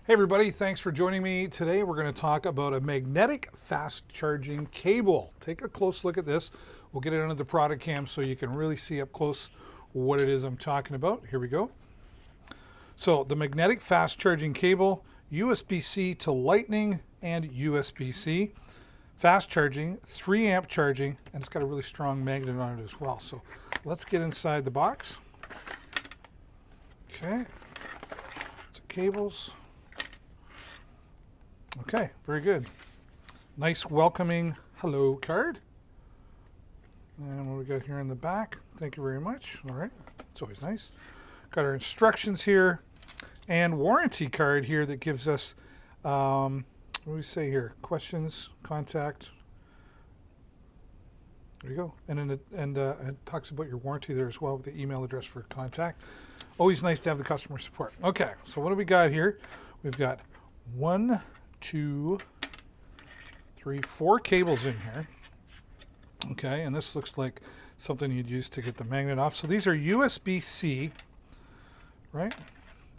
Hey everybody, thanks for joining me. Today we're going to talk about a magnetic fast charging cable. Take a close look at this. We'll get it under the product cam so you can really see up close what it is I'm talking about. Here we go. So the magnetic fast charging cable, USB-C to Lightning and USB-C. Fast charging, 3 amp charging, and it's got a really strong magnet on it as well. So let's get inside the box. Okay, so cables. Okay, very good. Nice welcoming hello card. And what we got here in the back, thank you very much. All right, it's always nice. Got our instructions here and warranty card here that gives us, what do we say here? Questions, contact. There you go. And then it talks about your warranty there as well with the email address for contact. Always nice to have the customer support. Okay, so what do we got here? We've got 1, 2, 3, 4 cables in here. Okay, and this looks like something you'd use to get the magnet off. So these are USB-C, right?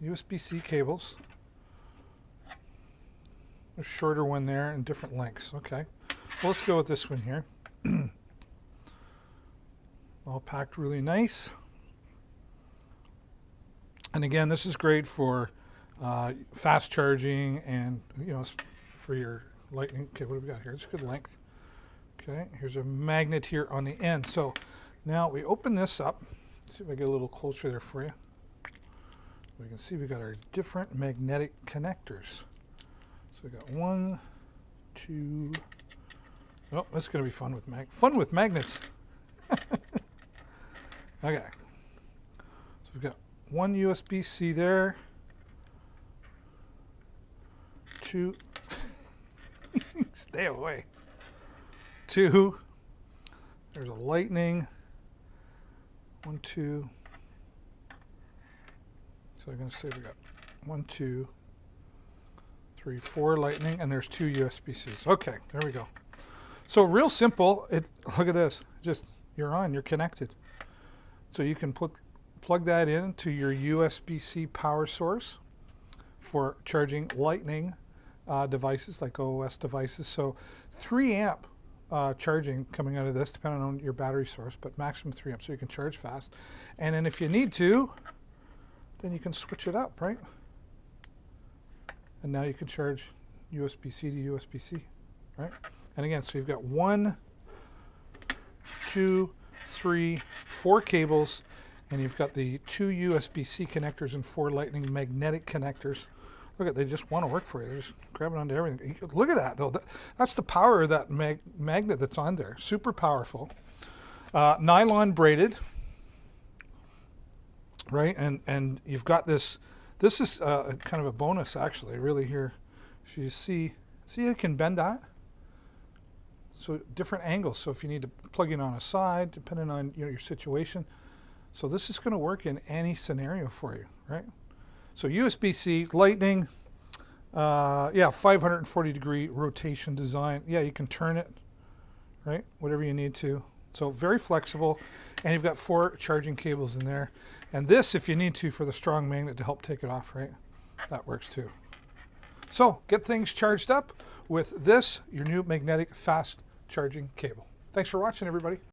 USB-C cables. A shorter one there and different lengths. Okay, well, let's go with this one here. All packed really nice. And again, this is great for fast charging and, you know, for your lightning. Okay, what do we got here? It's good length. Okay, here's a magnet here on the end. So now we open this up. Let's see if I get a little closer there for you. We can see we got our different magnetic connectors. So we got 1, 2. Oh, this is going to be fun with magnets. Okay. So we've got 1 USB-C there. 2. Stay away. 2. There's a lightning. 1, 2. So I'm going to say we got 1, 2, 3, 4 lightning, and there's 2 USB-Cs. Okay, there we go. So real simple. Look at this. Just you're on. You're connected. So you can plug that into your USB-C power source for charging lightning devices like OS devices. So 3 amp charging coming out of this, depending on your battery source, but maximum 3 amp, so you can charge fast. And then if you need to, then you can switch it up, right? And now you can charge USB-C to USB-C, right? And again, so you've got 1, 2, 3, 4 cables, and you've got the 2 USB-C connectors and 4 lightning magnetic connectors. Look at, they just want to work for you. They're just grabbing onto everything. Look at that, though. That's the power of that magnet that's on there. Super powerful. Nylon braided, right? And you've got this. This is kind of a bonus, actually, really here. So you see you can bend that. So different angles. So if you need to plug in on a side, depending on your situation. So this is going to work in any scenario for you, right? So USB-C, lightning, yeah, 540 degree rotation design. Yeah, you can turn it, right? Whatever you need to. So very flexible. And you've got 4 charging cables in there. And this, if you need to, for the strong magnet to help take it off, right? That works too. So get things charged up with this, your new magnetic fast charging cable. Thanks for watching, everybody.